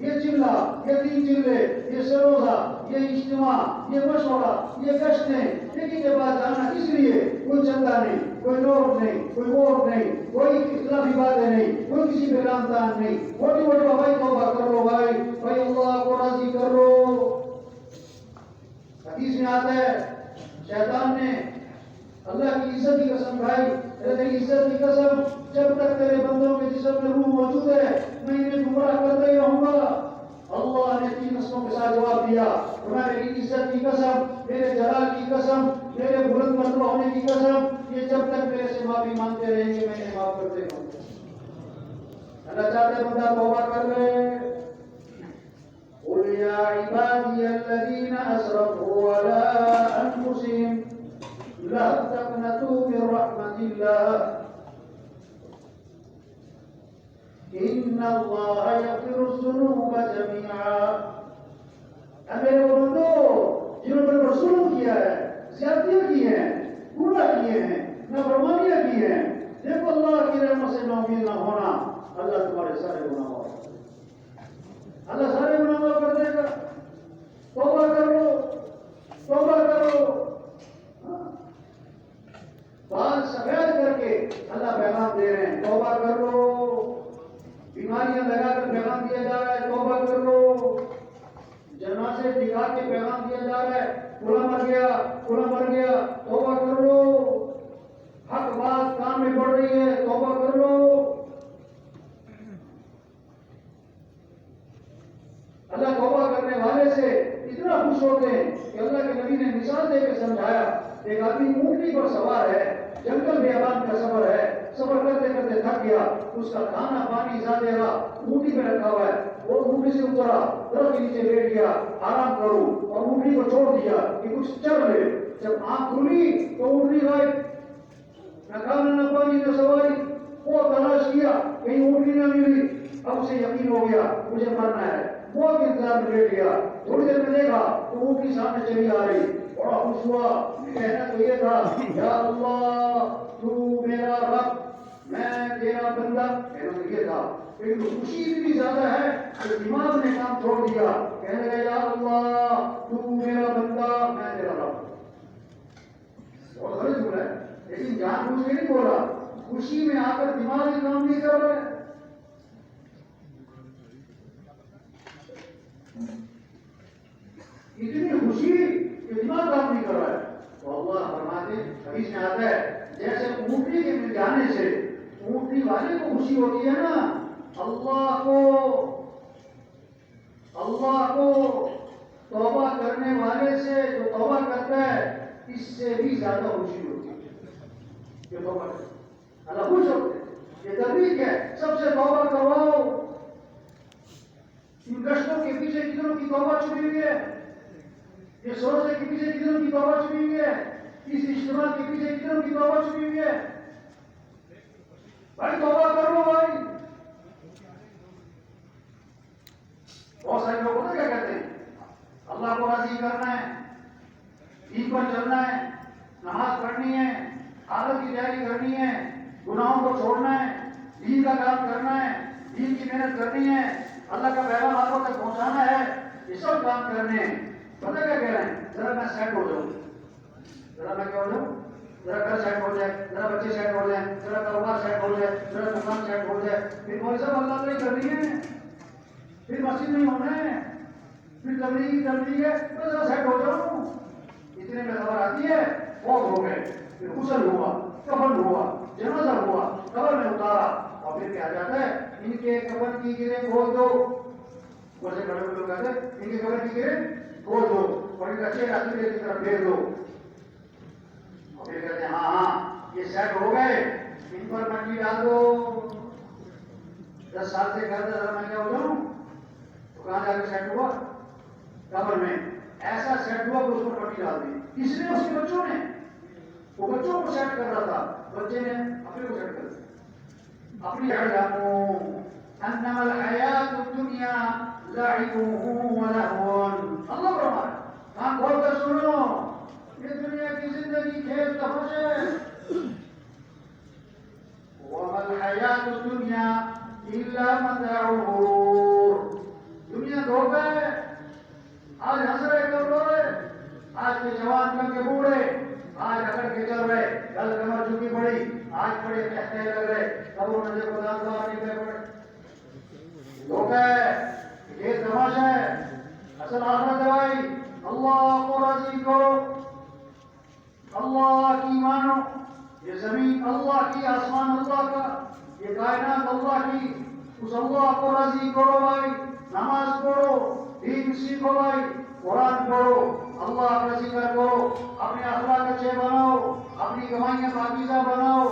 یہ چلہ، یہ 3 چلے، یہ سروزہ، یہ اجتماع، یہ مشورہ، یہ گشتیں، ایک کے بعد جانا کس لیے؟ کوئی چندہ نہیں، کوئی نوٹ نہیں، کوئی ووٹ نہیں، کوئی اختلافی باتیں نہیں، کوئی کسی پہ کام تان نہیں، موٹی موٹی بھائی توبہ کر لو بھائی اللہ کو راضی کر لو۔ حدیث میں آتا ہے شیطان نے اللہ کی عزت کی قسم کھائی، تیری عزت کی قسم جب تک تیرے بندوں کے جسم میں روح موجود ہے میں انہیں گمراہ کرتا ہی رہوں گا۔ اللہ نے 3 قسموں کے ساتھ جواب دیا، میری عزت کی قسم، میرے جلال کی قسم، میرے بلند مرتبہ ہونے کی قسم، یہ جب تک میرے سے معافی مانگتے رہیں گے میں انہیں معاف کرتے رہوں گا۔ اللہ چاہتے بندہ توبہ کر لے۔ قل يا عبادي الذين أسرفوا على أنفسهم لا تقنطوا من رحمة الله إن الله يغفر الذنوب جميعا۔ اے میرے بندو جنہوں نے ظلم کیا ہے، زیادتیاں کی ہیں، گناہ کیے ہیں، نافرمانیاں کی ہیں، دیکھو اللہ کی رحمت سے ناامید نہ ہونا، اللہ تمہارے سارے گناہ معاف کر دے گا۔ اللہ سارے گناہ معاف کر دے گا۔ توبہ کرو، توبہ کرو، بال سفید کر کے اللہ پیغام دے رہے ہیں، توبہ کر لو۔ بیماریاں لگا کر پیغام دیا جا رہا ہے، توبہ کر لو۔ جنازے دکھا کے پیغام دیا جا رہا ہے، فلاں مر گیا، فلاں مر گیا، توبہ کر لو۔ حق بات کان میں پڑ رہی ہے، توبہ کر لو۔ اللہ توبہ کرنے والے سے اتنا خوش ہوتے ہیں کہ اللہ کے نبی نے مثال دے کے سمجھایا، ایک آدمی اونٹنی پر سوار ہے، جنگل بیابان کا سفر ہے، سفر کرتے کرتے تھک گیا، اس کا کھانا پانی زیادہ رہا اونٹی میں رکھا ہوا ہے، وہ اونٹی سے اترا، درخت کے نیچے بیٹھ گیا، آرام کروں، اور اونٹی کو چھوڑ دیا کہ کچھ چر لے۔ جب آنکھ کھلی تو اونٹی غائب، نہ کھانا نہ پانی نہ سواری۔ وہ تلاش کیا کہیں اونٹی نہ ملی، اب اسے یقین ہو گیا مجھے مرنا ہے، وہ کے انتظار میں بیٹھ گیا۔ تھوڑی دیر میں دیکھا تو اونٹی سامنے چلی آ رہی، بڑا خوش ہوا، کہنا تو یہ تھا یا اللہ تو میرا رب، میں تیرا بندہ، کہنا تو یہ تھا، لیکن خوشی اتنی زیادہ ہے کہ دماغ نے کام چھوڑ دیا، کہنے لگا یا اللہ تو میرا بندہ، میں تیرا رب۔ بہت غلط ہو رہا ہے، لیکن جان بوجھ کے نہیں بولا، خوشی میں آ کر دماغ ہی کام نہیں کر رہا ہے۔ اتنی خوشی کہ دماغ کام نہیں کر رہا ہے، تو اللہ فرماتے حدیث میں آتا ہے جیسے اونٹنی کے مل جانے سے اونٹنی والے کو خوشی ہوتی ہے نا، اللہ کو توبہ کرنے والے سے جو توبہ کرتا ہے اس سے بھی زیادہ خوشی ہوتی ہے کہ توبہ کرے۔ اللہ خوش ہوتے ہیں، یہ تبریک ہے، سب سے توبہ کرواؤ۔ ان کشتوں کے پیچھے کتنوں کی توبہ چھپی ہوئی ہے، یہ سروسے کے پیچھے کتنوں کی توبہ چھپی ہوئی ہے، اس اجتماع کے پیچھے کتنوں کی توبہ چھپی ہوئی ہے۔ بھائی توبہ کر لو بھائی۔ بہت سارے لوگ کیا کہتے ہیں، اللہ کو راضی کرنا ہے، دین پر چلنا ہے، نماز پڑھنی ہے، عادت کی تیاری کرنی ہے، گناہوں کو چھوڑنا ہے، دین کا کام کرنا ہے، دین کی محنت کرنی ہے، اللہ کا پیغام آپ تک پہنچانا ہے، یہ سب کام کرنے ہیں۔ پتہ کیا کہہ رہے ہیں، ذرا میں سیٹ ہو جاؤں، ذرا میں کیا ہو جاؤں، ذرا گھر سیٹ ہو جائے، ذرا بچے سیٹ ہو جائیں، ذرا کاروبار سیٹ ہو جائے، ذرا دکان سیٹ ہو جائے، پھر وہ سب اللہ نے کرنی ہے، پھر مسجد نہیں ہونا ہے، پھر تبلیغ ہے، تو ذرا سیٹ ہو جاؤں۔ اتنے میں خبر آتی ہے فوت ہو گئے، پھر غسل ہوا، کفن ہوا، جنازہ ہوا، قبر میں اتارا، اور پھر کیا جاتا ہے ان کے کفن کی گریں کھول دو، ویسے بڑے بڑے لوگ کہتے ہیں ان کے کفن کی گریں کھول دو اور ان کا چہرہ قبلے کی طرف پھیر دو، اور پھر کہتے ہیں ہاں یہ سیٹ ہو گئے، ان پر مٹی ڈال دو۔ 10 سال سے کہتے ذرا میں کیا ہو جاؤں، تو کہاں جا کے سیٹ ہوا، قبر میں ایسا سیٹ ہوا کہ اس پر مٹی ڈال دی، اس نے اس کے بچوں نے، وہ بچوں کو سیٹ کر رہا تھا، بچے نے اپنے کو سیٹ کر دیا۔ اپنی اعلموا انما الحیات الدنیا لعب ولہو، اللہ فرماتا ہے کان کھول کر سنو، یہ دنیا کی زندگی کھیل تماشا ہے۔ وما الحیات الدنیا الا متاع الغرور، آج بڑے کہنے لگ رہے تب وہ نظر خدا دعا نہیں کر پڑے دھوکہ ہے یہ تماشا ہے اصل آخرت دوائی اللہ کو راضی کرو اللہ کی مانو یہ زمین اللہ کی آسمان اللہ کا یہ کائنات اللہ کی اس اللہ کو راضی کرو بھائی نماز پڑھو دین سیکھو بھائی قرآن پڑھو اللہ کا ذکر کرو اپنے اخلاق اچھے بناؤ اپنی کمائیاں پاکیزہ بناؤ